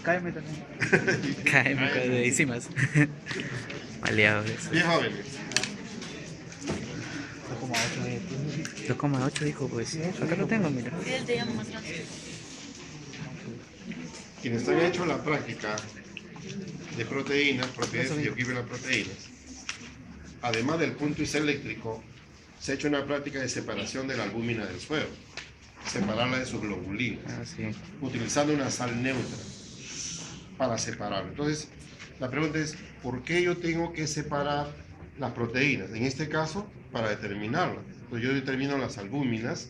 KM también. KM de décimas. Maleado eso. Bien jóvenes. 2,8 2,8 dijo, pues. Acá lo tengo, mira. Sí, él te llama más grande. Quienes han hecho la práctica de proteínas, propiedades Eso mismo. bioquímicas de las proteínas, además del punto IC eléctrico, se ha hecho una práctica de separación de la albúmina del suero, separarla de sus globulinas, Ah, sí. utilizando una sal neutra para separarla. Entonces, la pregunta es, ¿por qué yo tengo que separar las proteínas? En este caso, para determinarlas. Entonces, yo determino las albúminas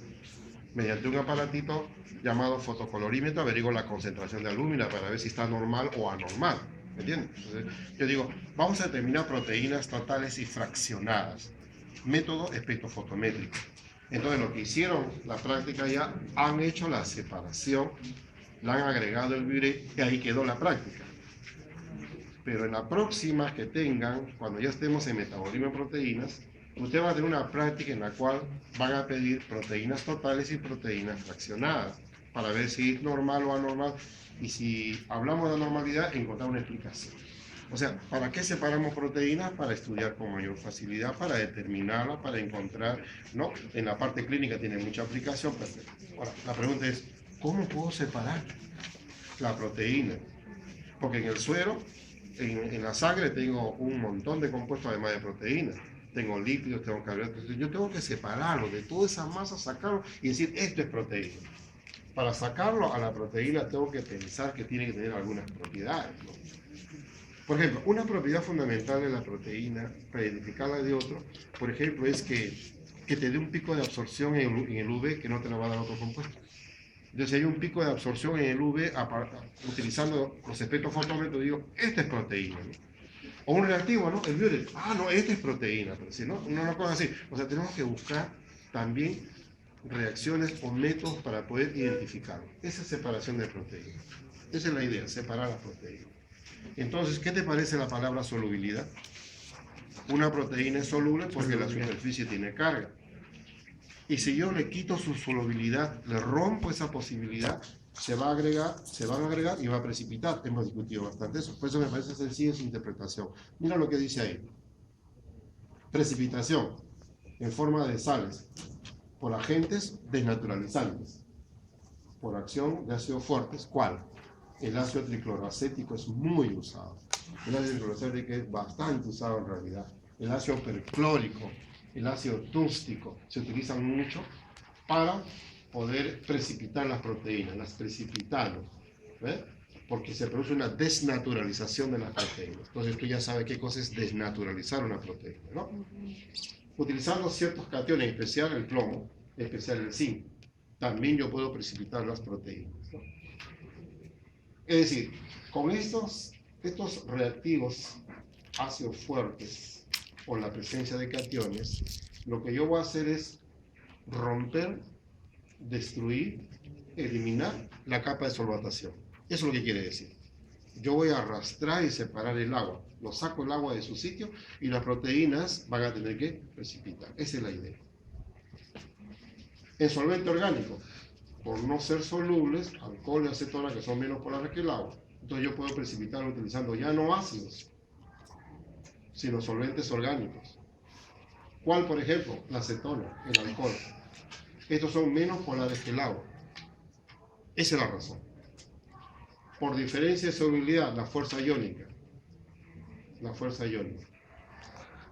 mediante un aparatito llamado fotocolorímetro, averiguo la concentración de albúmina para ver si está normal o anormal. ¿Me entiendes? Entonces, yo digo, vamos a determinar proteínas totales y fraccionadas. Método espectrofotométrico. Entonces, lo que hicieron la práctica ya, han hecho la separación, le han agregado el viré y ahí quedó la práctica. Pero en la próxima que tengan, cuando ya estemos en metabolismo de proteínas, usted va a tener una práctica en la cual van a pedir proteínas totales y proteínas fraccionadas para ver si es normal o anormal, y si hablamos de anormalidad, encontrar una explicación. O sea, ¿para qué separamos proteínas? Para estudiar con mayor facilidad, para determinarlas, para encontrar, ¿no? En la parte clínica tiene mucha aplicación, pero ahora, la pregunta es, ¿cómo puedo separar la proteína? Porque en el suero, en la sangre tengo un montón de compuestos además de proteínas. Tengo lípidos, tengo carbohidratos. Yo tengo que separarlo de toda esa masa, sacarlo y decir, esto es proteína. Para sacarlo a la proteína tengo que pensar que tiene que tener algunas propiedades, ¿no? Por ejemplo, una propiedad fundamental de la proteína, para identificarla de otro, por ejemplo, es que te dé un pico de absorción en el UV que no te lo va a dar otro compuesto. Entonces, si hay un pico de absorción en el UV, utilizando los espectrofotómetros, digo, esta es proteína, ¿no? O un reactivo, ¿no? El violet, no, esta es proteína, pero si no, una cosa así. O sea, tenemos que buscar también reacciones o métodos para poder identificarlo. Esa separación de proteínas. Esa es la idea, separar las proteínas. Entonces, ¿qué te parece la palabra solubilidad? Una proteína es soluble porque la superficie tiene carga. Y si yo le quito su solubilidad, le rompo esa posibilidad, se van a agregar y va a precipitar. Hemos discutido bastante eso. Por eso me parece sencilla su interpretación. Mira lo que dice ahí. Precipitación en forma de sales por agentes desnaturalizantes, por acción de ácidos fuertes. ¿Cuál? El ácido tricloroacético es muy usado. El ácido tricloroacético es bastante usado en realidad. El ácido perclórico, el ácido tústico se utilizan mucho para poder precipitar las proteínas, las precipitamos, ¿ves? Porque se produce una desnaturalización de las proteínas. Entonces tú ya sabes qué cosa es desnaturalizar una proteína, ¿no? Utilizando ciertos cationes, en especial el plomo, en especial el zinc, también yo puedo precipitar las proteínas, ¿no? Es decir, con estos reactivos ácidos fuertes por la presencia de cationes, lo que yo voy a hacer es romper, destruir, eliminar la capa de solvatación. Eso es lo que quiere decir. Yo voy a arrastrar y separar el agua. Lo saco el agua de su sitio y las proteínas van a tener que precipitar. Esa es la idea. En solvente orgánico, por no ser solubles, alcohol y acetona, que son menos polares que el agua, entonces yo puedo precipitarlo utilizando ya no ácidos, sino solventes orgánicos. ¿Cuál, por ejemplo? La acetona, el alcohol. Estos son menos polares que el agua. Esa es la razón. Por diferencia de solubilidad, la fuerza iónica. La fuerza iónica.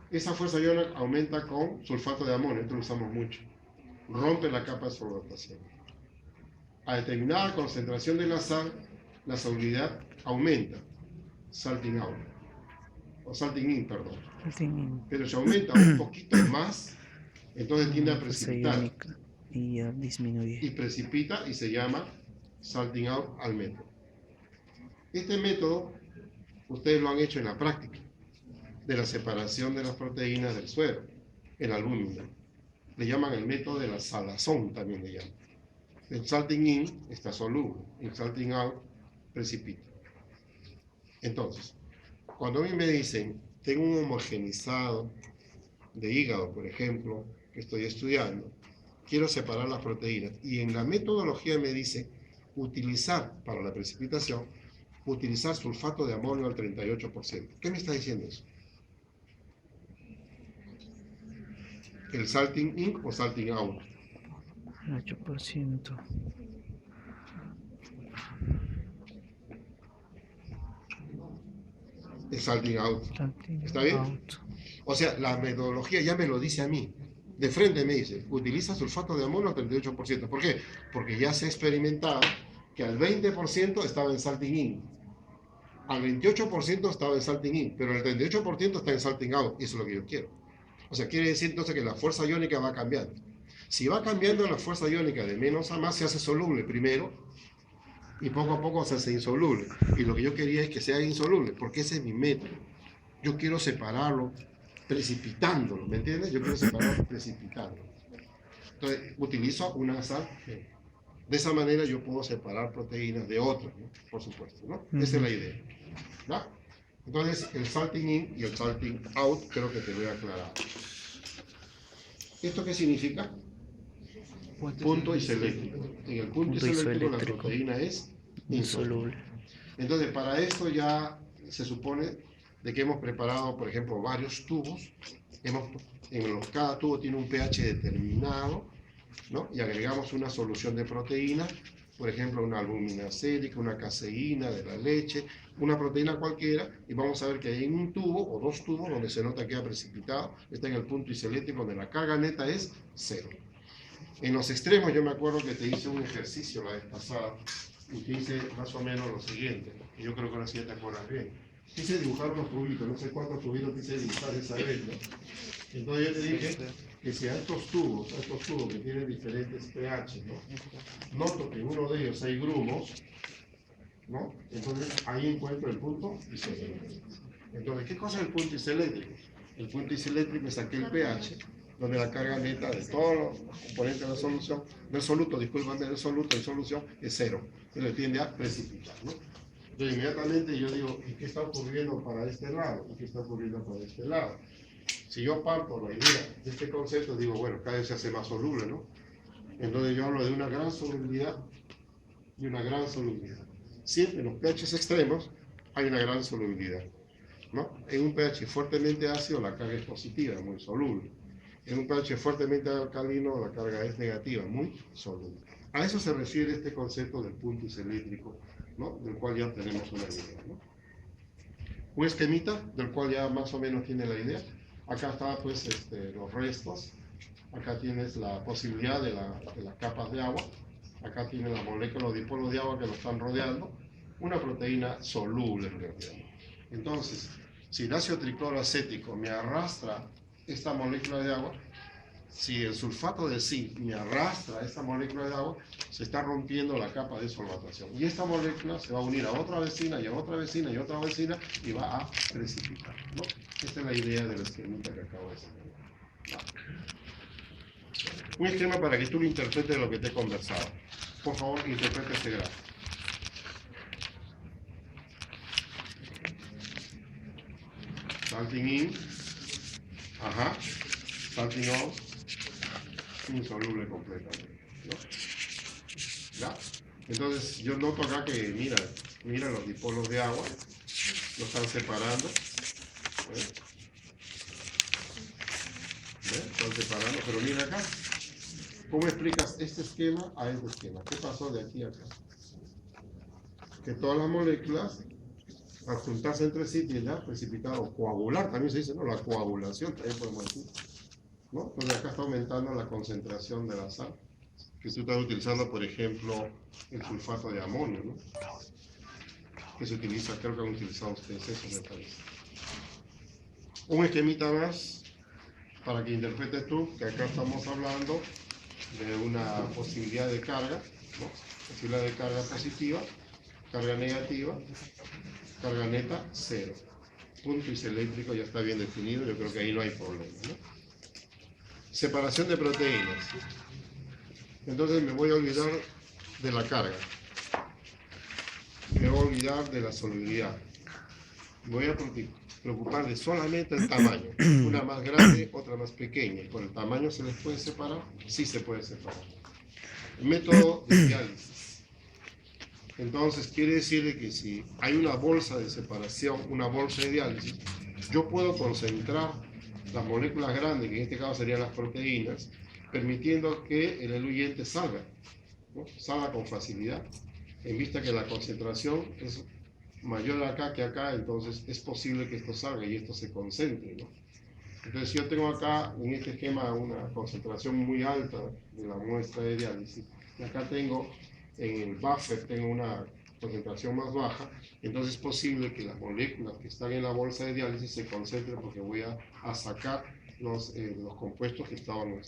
Esa fuerza iónica aumenta con sulfato de amonio, esto lo usamos mucho. Rompe la capa de solvatación. A determinada concentración de la sal, la solubilidad aumenta. Salting out. O salting in, perdón. Pero si aumenta un poquito más, entonces tiende a precipitar. Y ya disminuye. Y precipita y se llama salting out al método. Este método, ustedes lo han hecho en la práctica, de la separación de las proteínas del suero, en albúmina. Le llaman el método de la salazón, también le llaman. El salting in está soluble, el salting out precipita. Entonces, cuando a mí me dicen, tengo un homogenizado de hígado, por ejemplo, que estoy estudiando, quiero separar las proteínas, y en la metodología me dice utilizar para la precipitación utilizar sulfato de amonio al 38%. ¿Qué me está diciendo eso? ¿El salting in o salting out? 8%. El salting out. Salting ¿Está bien? out. O sea, la metodología ya me lo dice a mí. De frente me dice, utiliza sulfato de amonio al 38%. ¿Por qué? Porque ya se ha experimentado que al 20% estaba en salting in, al 28% estaba en salting in, pero el 38% está en salting out. Y eso es lo que yo quiero. O sea, quiere decir entonces que la fuerza iónica va cambiando. Si va cambiando la fuerza iónica de menos a más, se hace soluble primero y poco a poco se hace insoluble. Y lo que yo quería es que sea insoluble, porque ese es mi método. Yo quiero separarlo precipitándolo, ¿me entiendes? Yo quiero separarlo precipitándolo. Entonces, utilizo una sal. De esa manera yo puedo separar proteínas de otras, ¿no? Por supuesto, ¿no? Esa es la idea. ¿Ya? Entonces, el salting in y el salting out creo que te voy a aclarar. ¿Esto qué significa? Punto isoeléctrico. En el punto isoeléctrico la proteína es insoluble. Entonces, para esto ya se supone de que hemos preparado, por ejemplo, varios tubos. Cada tubo tiene un pH determinado, ¿no? Y agregamos una solución de proteína, por ejemplo, una albúmina acélica, una caseína de la leche, una proteína cualquiera, y vamos a ver que hay un tubo o dos tubos donde se nota que ha precipitado, está en el punto isoeléctrico donde la carga neta es 0. En los extremos yo me acuerdo que te hice un ejercicio la vez pasada y te hice más o menos lo siguiente, y yo creo que ahora sí te acuerdas bien. Quise dibujar unos tubitos, no sé cuántos tubitos quise dibujar esa vez, ¿no? Entonces yo te dije que si a estos tubos que tienen diferentes pH, ¿no? Noto que en uno de ellos hay grumos, ¿no? Entonces ahí encuentro el punto isoeléctrico. Entonces, ¿qué cosa es el punto isoeléctrico? El punto isoeléctrico es aquel pH donde la carga neta de todos los componentes de la solución, del soluto, discúlpame, del soluto en solución es 0. Entonces tiende a precipitar, ¿no? Entonces inmediatamente yo digo, ¿y qué está ocurriendo para este lado? ¿Y qué está ocurriendo para este lado? Si yo parto la idea de este concepto, digo, bueno, cada vez se hace más soluble, ¿no? Entonces yo hablo de una gran solubilidad y una gran solubilidad. Siempre en los pHs extremos hay una gran solubilidad, ¿no? En un pH fuertemente ácido la carga es positiva, muy soluble. En un pH fuertemente alcalino la carga es negativa, muy soluble. A eso se refiere este concepto del punto isoeléctrico, ¿no? Del cual ya tenemos una idea, ¿no? Un esquemita del cual ya más o menos tiene la idea. Acá está pues los restos, acá tienes la posibilidad de las capas de agua, acá tienes la molécula o dipolos de agua que lo están rodeando, una proteína soluble en realidad. Entonces, si el ácido tricloroacético me arrastra esta molécula de agua, si el sulfato de zinc me arrastra esta molécula de agua, se está rompiendo la capa de solvatación. Y esta molécula se va a unir a otra vecina y a otra vecina y a otra vecina y va a precipitar, ¿no? Esta es la idea del esquemita que acabo de señalar. Un esquema para que tú lo interpretes lo que te he conversado. Por favor, interpreta este gráfico. Salting in, ajá, salting out, insoluble completamente, ¿no? ¿Ya? Entonces yo noto acá que, mira los dipolos de agua, lo están separando, ¿ves? Están separando, pero mira acá, ¿cómo explicas este esquema a este esquema? ¿Qué pasó de aquí a acá? Que todas las moléculas, al juntarse entre sí, tienden a precipitar o coagular, también se dice, ¿no? La coagulación, también podemos decir, ¿no? Entonces acá está aumentando la concentración de la sal, que tú estás utilizando, por ejemplo, el sulfato de amonio, ¿no? Que se utiliza, creo que han utilizado ustedes eso, me parece. Un esquemita más, para que interpretes tú, que acá estamos hablando de una posibilidad de carga, ¿no? Posibilidad de carga positiva, carga negativa, carga neta, 0. Punto isoeléctrico ya está bien definido, yo creo que ahí no hay problema, ¿no? Separación de proteínas. Entonces me voy a olvidar de la carga. Me voy a olvidar de la solubilidad. Me voy a preocupar de solamente el tamaño. Una más grande, otra más pequeña. ¿Por el tamaño se les puede separar? Sí se puede separar. El método de diálisis. Entonces quiere decir de que si hay una bolsa de separación, una bolsa de diálisis, yo puedo concentrar las moléculas grandes, que en este caso serían las proteínas, permitiendo que el eluyente salga, ¿no? Salga con facilidad, en vista que la concentración es mayor acá que acá, entonces es posible que esto salga y esto se concentre, ¿no? Entonces yo tengo acá en este esquema una concentración muy alta de la muestra de diálisis, y acá tengo en el buffer tengo una concentración más baja, entonces es posible que las moléculas que están en la bolsa de diálisis se concentren porque voy a sacar los compuestos que estaban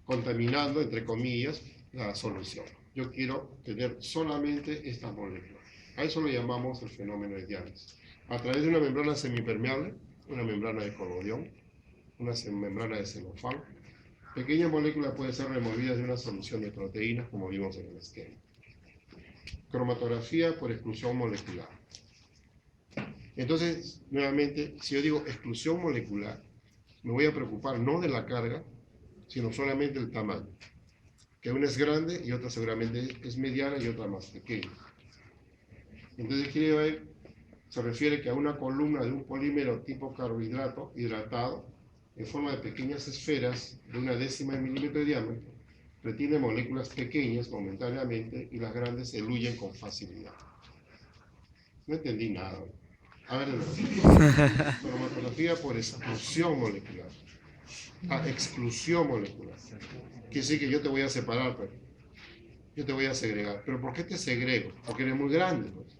contaminando, entre comillas, la solución. Yo quiero tener solamente estas moléculas. A eso lo llamamos el fenómeno de diálisis. A través de una membrana semipermeable, una membrana de colodión, una membrana de celofán, pequeñas moléculas pueden ser removidas de una solución de proteínas, como vimos en el esquema. Cromatografía por exclusión molecular. Entonces, nuevamente, si yo digo exclusión molecular, me voy a preocupar no de la carga, sino solamente del tamaño. Que una es grande y otra seguramente es mediana y otra más pequeña. Entonces, quiere ver, se refiere que a una columna de un polímero tipo carbohidrato hidratado, en forma de pequeñas esferas de 1/10 de milímetro de diámetro, retiene moléculas pequeñas momentáneamente y las grandes eluyen con facilidad. No entendí nada. A ver, cromatografía por exclusión molecular. Exclusión molecular. Quiere decir que yo te voy a separar, pero yo te voy a segregar. ¿Pero por qué te segrego? Porque eres muy grande, pues.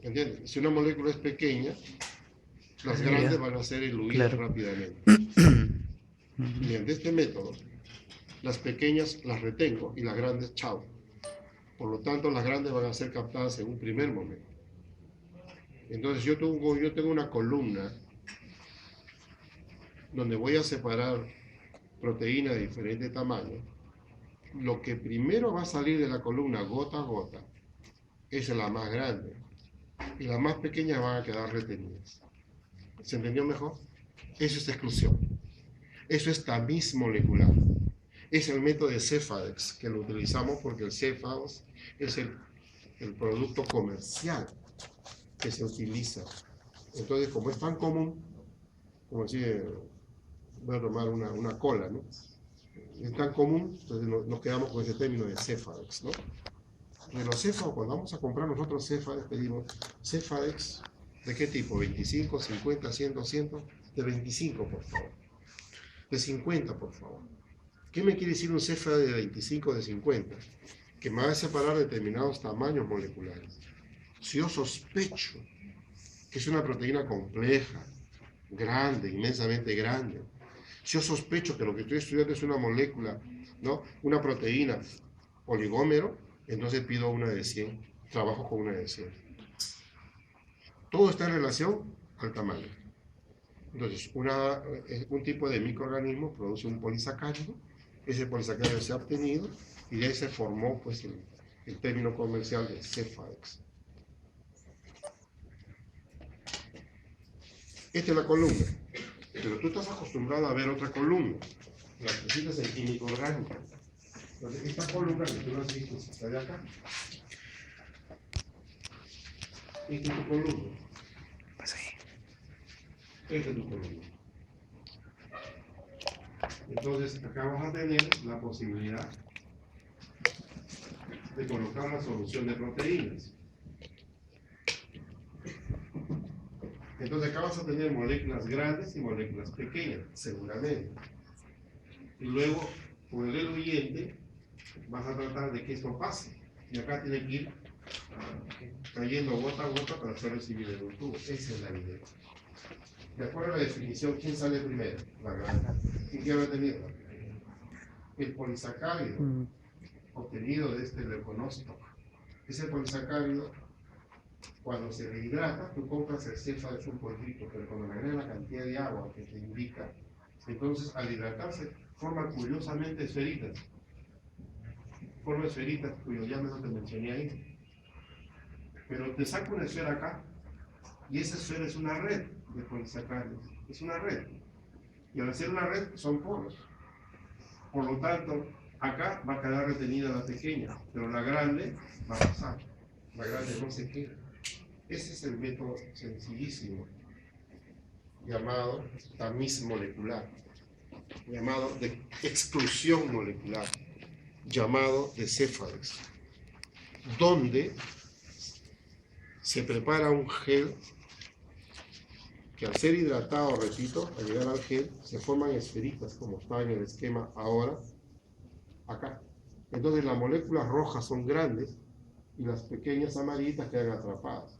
¿Entiendes? Si una molécula es pequeña, las grandes van a ser eluidas rápidamente. Mediante este método, las pequeñas las retengo y las grandes, chao. Por lo tanto, las grandes van a ser captadas en un primer momento. Entonces, yo tengo una columna donde voy a separar proteínas de diferente tamaño. Lo que primero va a salir de la columna gota a gota es la más grande y las más pequeñas van a quedar retenidas. ¿Se entendió mejor? Eso es exclusión. Eso es tamiz molecular. Es el método de Cefadex que lo utilizamos porque el Cefadex es el producto comercial que se utiliza. Entonces, como es tan común, como decir, voy a tomar una cola, ¿no? Es tan común, entonces nos quedamos con ese término de Cefadex, ¿no? De los Cefadex, cuando vamos a comprar nosotros Cefadex, pedimos Cefadex, ¿de qué tipo? ¿25, 50, 100, 200? De 25, por favor. De 50, por favor. ¿Qué me quiere decir un Cefadex de 25 o de 50? Que me va a separar determinados tamaños moleculares. Si yo sospecho que es una proteína compleja, grande, inmensamente grande, si yo sospecho que lo que estoy estudiando es una molécula, ¿no? Una proteína oligómero, entonces pido una de 100, trabajo con una de 100. Todo está en relación al tamaño. Entonces, un tipo de microorganismo produce un polisacárido, ese polisacárido se ha obtenido y de ahí se formó pues, el término comercial de Cefadex. Esta es la columna, pero tú estás acostumbrado a ver otra columna, la que necesitas en química orgánica. Entonces, esta columna que tú no has visto está de acá. Esta es tu columna. Esta es tu columna. Entonces, acá vas a tener la posibilidad de colocar la solución de proteínas. Entonces, acá vas a tener moléculas grandes y moléculas pequeñas, seguramente. Y luego, con el eluyente, vas a tratar de que esto pase. Y acá tiene que ir cayendo gota a gota para ser recibido en un tubo. Esa es la idea. De acuerdo a la definición, ¿quién sale primero? La grande. ¿Quién quiere retener? El polisacárido obtenido de este leuconócito. Ese polisacárido, cuando se rehidrata, tú compras el Cefadex un polvito, pero cuando le agregas la cantidad de agua que te indica, entonces al hidratarse forma curiosamente esferitas. Forma esferitas cuyo diámetro te mencioné ahí. Pero te saco una esfera acá y esa esfera es una red de polisacáridos. Es una red. Y al hacer una red son poros. Por lo tanto, acá va a quedar retenida la pequeña, pero la grande va a pasar. La grande no se queda. Ese es el método sencillísimo, llamado tamiz molecular, llamado de exclusión molecular, llamado de Cefades, donde se prepara un gel que al ser hidratado, repito, al llegar al gel, se forman esferitas, como está en el esquema ahora, acá. Entonces las moléculas rojas son grandes y las pequeñas amarillitas quedan atrapadas.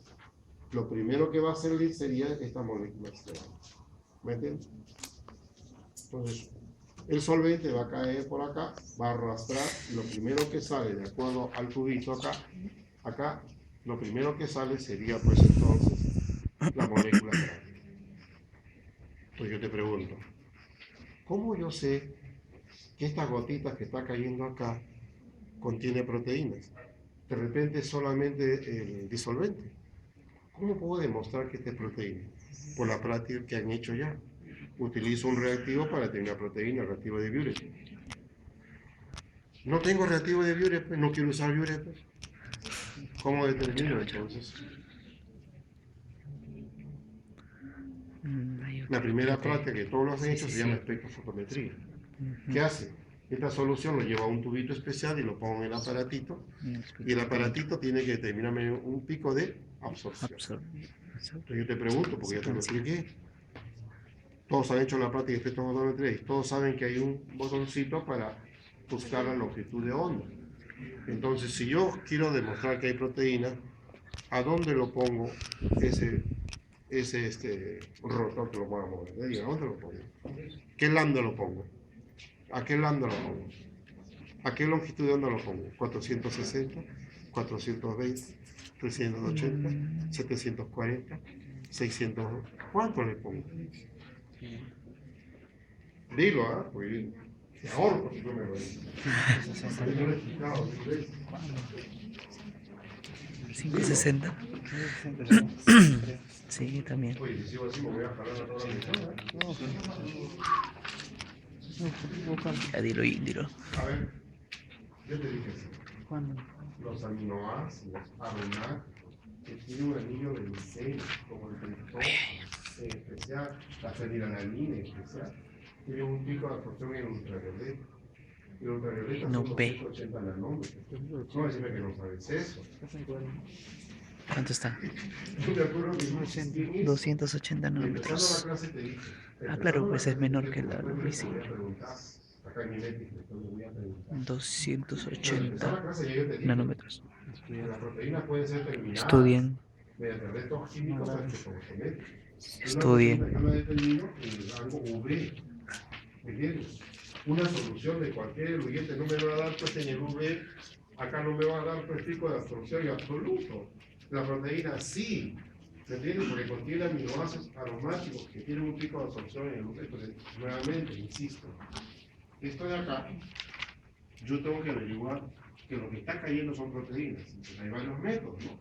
Lo primero que va a salir sería esta molécula externa. ¿Me entiendes? Entonces, el solvente va a caer por acá, va a arrastrar, y lo primero que sale, de acuerdo al tubito acá, lo primero que sale sería, pues entonces, la molécula grande. Entonces yo te pregunto, ¿cómo yo sé que estas gotitas que está cayendo acá contiene proteínas? De repente es solamente el disolvente. ¿Cómo puedo demostrar que esta es proteína? Por la práctica que han hecho ya. Utilizo un reactivo para determinar proteína, el reactivo de Buret. No tengo reactivo de Buret, pues no quiero usar Buret. Pues. ¿Cómo determino entonces? La primera práctica que todos los han hecho se llama espectrofotometría. ¿Qué hace? Esta solución lo lleva a un tubito especial y lo pongo en el aparatito. Y el aparatito tiene que determinarme un pico de absorción. Entonces yo te pregunto, porque ya te lo expliqué. Todos han hecho la práctica de espectrofotometría y todos saben que hay un botoncito para buscar la longitud de onda. Entonces, si yo quiero demostrar que hay proteína, ¿a dónde lo pongo ese rotor que lo voy a mover? ¿A dónde lo pongo? ¿Qué lambda lo pongo? ¿A qué lambda lo pongo? ¿A qué longitud de onda lo pongo? 460, 420, 380, 740, 600. ¿Cuánto le pongo? Dilo, ¿ah? Porque te ahorro si no me lo dices. Yo lo he explicado 10 veces. 560. Sí, también. Oye, si sigo así me voy a jalar a toda la mitad. Ya dilo. A ver, yo te dije así. ¿Cuándo? Los aminoácidos, aromáticos, que tienen un anillo de micelio, como el triptón en especial, la fenilalanina en especial, tienen un pico de absorción en ultravioleta. Y el ultravioleta No son ve. 280 nanómetros. No decime que no sabes eso. ¿Cuánto está? Yo me acuerdo que no existía en eso. 280 Y empezando la nanómetros. clase te dije. Ah, claro, pues es menor que la lombriz. lombriz. Acá en mi métrica, entonces voy a preguntar. 280 clase ya yo te dije nanómetros. que las proteínas pueden ser terminadas Estudien. mediante retos químicos espectrofotométricos. Estudien. Yo la determino en el rango UV. ¿Me entiendes? Una solución de cualquier eluyente no me va a dar pues en el UV, acá no me va a dar pues pico de absorción en absoluto. La proteína sí, ¿me entiendes? Porque contiene aminoácidos aromáticos que tienen un pico de absorción en el UV. Entonces, nuevamente, insisto, esto de acá, yo tengo que averiguar que lo que está cayendo son proteínas. Entonces, hay varios métodos, ¿no?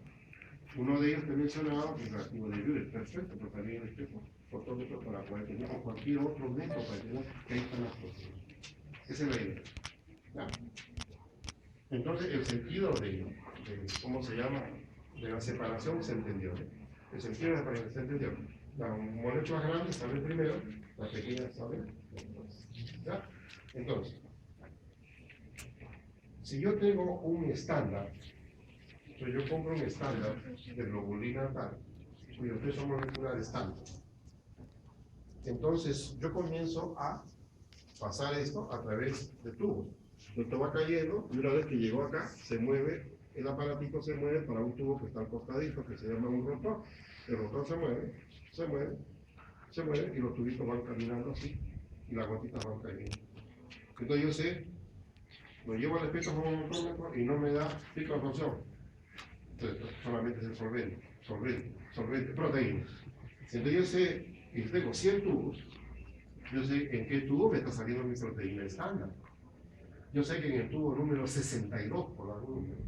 Uno de ellos te mencionaba que es el reactivo de Buret, perfecto, pero también el espectrofotómetro para poder tener o cualquier otro método para tener que ahí están las proteínas. Esa es la idea. ¿Ya? Entonces, el sentido de ¿cómo se llama? De la separación se entendió. ¿Eh? El sentido de la separación se entendió. Las moléculas grandes salen primero, las pequeñas salen después. ¿Ya? Entonces, si yo tengo un estándar, yo compro un estándar de globulina tal, cuyo peso molecular es tanto. Entonces, yo comienzo a pasar esto a través de tubos. Esto va cayendo y una vez que llegó acá, se mueve, el aparatito se mueve para un tubo que está al costadito, que se llama un rotor. El rotor se mueve y los tubitos van caminando así y las gotitas van cayendo. Entonces yo sé, lo llevo al espectrofotómetro y no me da pico de absorción. Entonces, solamente es el solvente, proteínas. Entonces yo sé, y tengo 100 tubos, yo sé en qué tubo me está saliendo mi proteína estándar. Yo sé que en el tubo número 62, por algún número,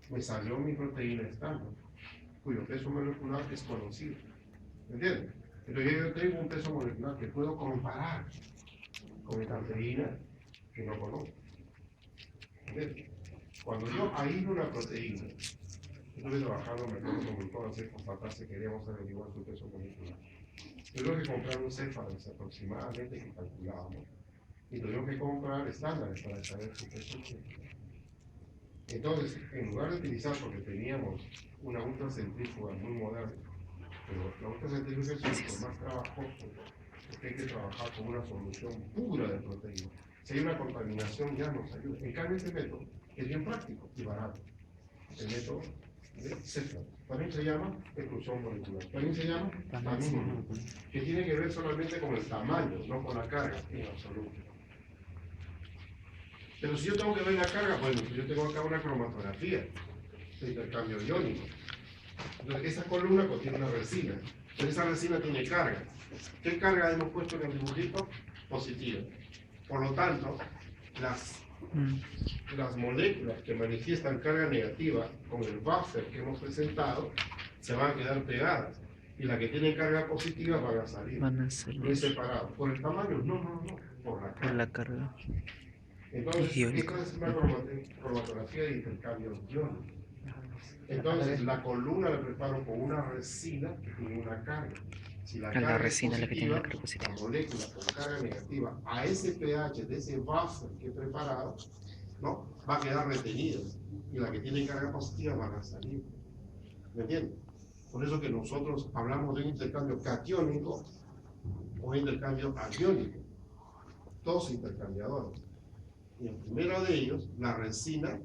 me salió mi proteína estándar, cuyo peso molecular es conocido. ¿Me entiendes? Entonces yo tengo un peso molecular que puedo comparar con esta proteína que no conozco. entender. Cuando yo aíslo una proteína, estuve trabajando, me acuerdo, con todas las cepas que queríamos averiguar su peso molecular. Tuvimos que comprar un Cephalox aproximadamente que calculábamos, y tuvimos que comprar estándares para saber su peso. Entonces, en lugar de utilizar, porque teníamos una ultracentrífuga muy moderna, pero la ultracentrífuga es mucho más trabajoso, porque hay que trabajar con una solución pura de proteína. Si hay una contaminación, ya nos ayuda. En cambio, este método es bien práctico y barato. El método de Cephalox. También se llama exclusión molecular. También se llama amino, que tiene que ver solamente con el tamaño, no con la carga en absoluto. Pero si yo tengo que ver la carga, bueno, pues yo tengo acá una cromatografía de intercambio iónico. Entonces, esa columna contiene una resina. Pero esa resina tiene carga. ¿Qué carga hemos puesto en el dibujito? Positiva. Por lo tanto, las moléculas que manifiestan carga negativa con el buffer que hemos presentado se van a quedar pegadas. Y las que tienen carga positiva van a salir. Van a salir. No es separado. ¿Por el tamaño? No. Por la Por carga. la carga. Entonces, Iónico. esta es una cromatografía de intercambio iónico. Entonces, la columna la preparo con una resina que tiene una carga. Si la carga resina es la que tiene la positiva, carga positiva. la molécula con carga negativa a ese pH de ese buffer que he preparado, ¿no? Va a quedar retenida. Y la que tiene carga positiva van a salir. ¿Me entiendes? Por eso que nosotros hablamos de un intercambio catiónico o intercambio aniónico. Dos intercambiadores. Y el primero de ellos, la resina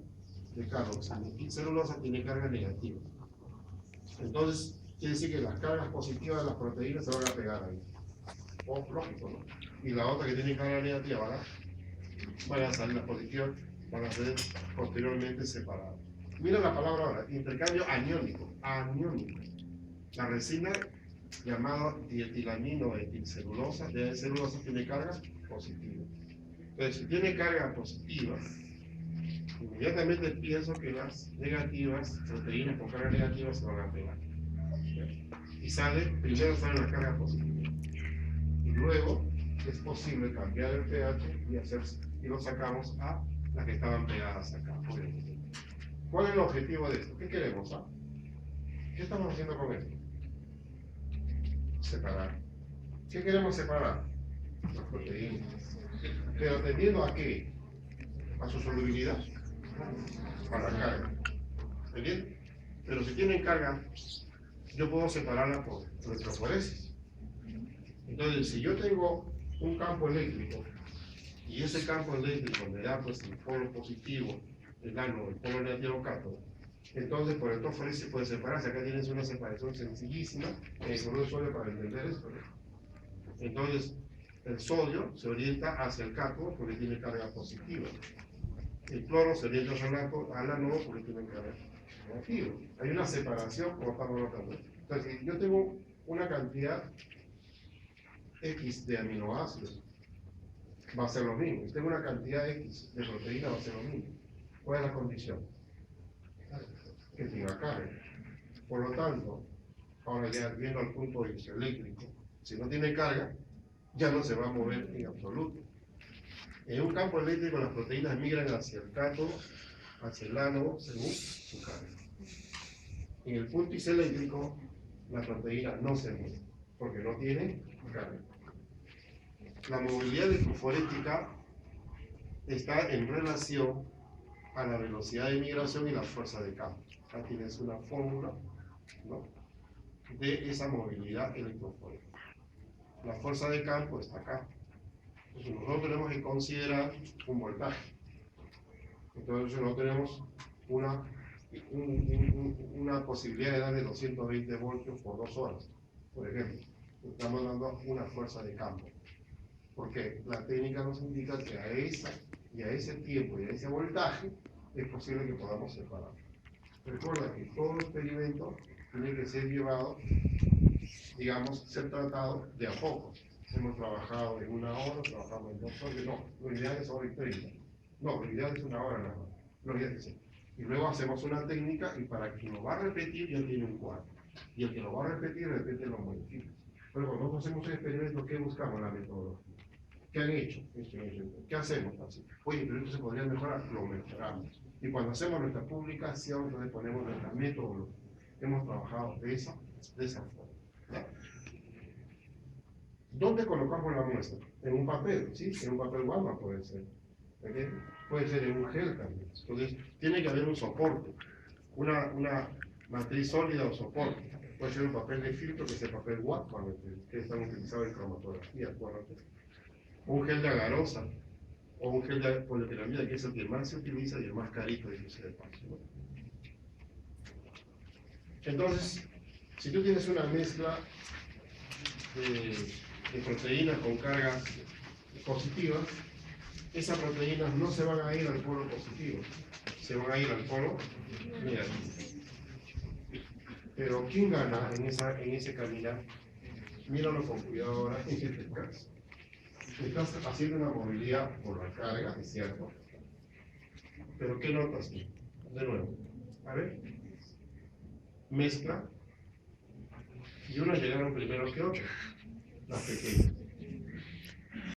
de carboximetilcelulosa, tiene carga negativa. Entonces, quiere decir que las cargas positivas de las proteínas se van a pegar ahí. Lógico, ¿no? Y la otra que tiene carga negativa van a salir, las positivas van a ser posteriormente separadas. Mira la palabra ahora, intercambio aniónico. Aniónico. La resina llamada dietilamino etilcelulosa, de celulosa, tiene carga positiva. Entonces, si tiene carga positiva, inmediatamente pienso que las negativas, proteínas con carga negativa, se van a pegar. Y primero sale la carga positiva. Y luego es posible cambiar el pH y lo sacamos a las que estaban pegadas acá. ¿Cuál es el objetivo de esto? ¿Qué queremos? ¿Qué estamos haciendo con esto? Separar. ¿Qué queremos separar? Las proteínas. Pero atendiendo a qué? A su solubilidad, a la carga. ¿Entiendes? Pero si tienen carga, yo puedo separarla por electroforesis. Entonces, si yo tengo un campo eléctrico y ese campo eléctrico me da pues el polo positivo, el ánodo, el polo negativo cátodo, entonces por electroforesis puede separarse. Acá tienes una separación sencillísima en el cloruro de sodio para entender esto, ¿no? Entonces, el sodio se orienta hacia el cátodo porque tiene carga positiva. El cloro se orienta al ánodo porque tiene carga negativa. Hay una separación como estamos notando. Entonces, si yo tengo una cantidad X de aminoácidos, va a ser lo mismo. Si tengo una cantidad X de proteína, va a ser lo mismo. ¿Cuál es la condición? Que tenga carga. Por lo tanto, ahora ya viendo al punto de vista eléctrico, si no tiene carga, ya no se va a mover en absoluto. En un campo eléctrico las proteínas migran hacia el cátodo, hacia el ánodo, según su carga. En el punto iseléctrico, la proteína no se mueve, porque no tiene carga. La movilidad electroforética está en relación a la velocidad de migración y la fuerza de campo. Acá tienes una fórmula, ¿no?, de esa movilidad electroforética. La fuerza de campo está acá. Entonces nosotros tenemos que considerar un voltaje. Entonces nosotros tenemos una posibilidad de darle 220 voltios por 2 horas. Por ejemplo, estamos dando una fuerza de campo. Porque la técnica nos indica que a ese tiempo y a ese voltaje es posible que podamos separar. Recuerda que todo experimento tiene que ser llevado, digamos, ser tratado de a poco. Hemos trabajado en 1 hora, trabajamos en 2 horas, no, lo ideal es 1 hora y 30. No, lo ideal es 1 hora nada más. Lo ideal es eso. Y luego hacemos una técnica y para quien lo va a repetir ya tiene un cuadro. Y el que lo va a repetir, de repente lo modifica. Pero cuando nosotros hacemos un experimento, ¿qué buscamos? La metodología. ¿Qué han hecho? ¿Qué hacemos? Así. Oye, pero esto se podría mejorar, lo mejoramos. Y cuando hacemos nuestra publicación, entonces ponemos nuestra metodología. Hemos trabajado de esa forma. ¿Ya? ¿Dónde colocamos la muestra? En un papel, ¿sí? En un papel guama puede ser. ¿Okay? Puede ser en un gel también. Entonces, tiene que haber un soporte, una matriz sólida o soporte. Puede ser un papel de filtro, que es el papel Wacom, que están utilizados en cromatografía, acuérdate. Un gel de agarosa, o un gel de polipiramida, que es el que más se utiliza y el más carito, dice de paso, ¿no? Entonces, si tú tienes una mezcla de proteínas con cargas positivas, esas proteínas no se van a ir al polo positivo, se van a ir al polo negativo. Pero ¿quién gana en ese caminar? Míralo con cuidado ahora en este caso. Estás haciendo una movilidad por la carga, es cierto. Pero ¿qué notas tú? De nuevo, a ver. Mezcla. Y unas llegaron primero que otras, las pequeñas.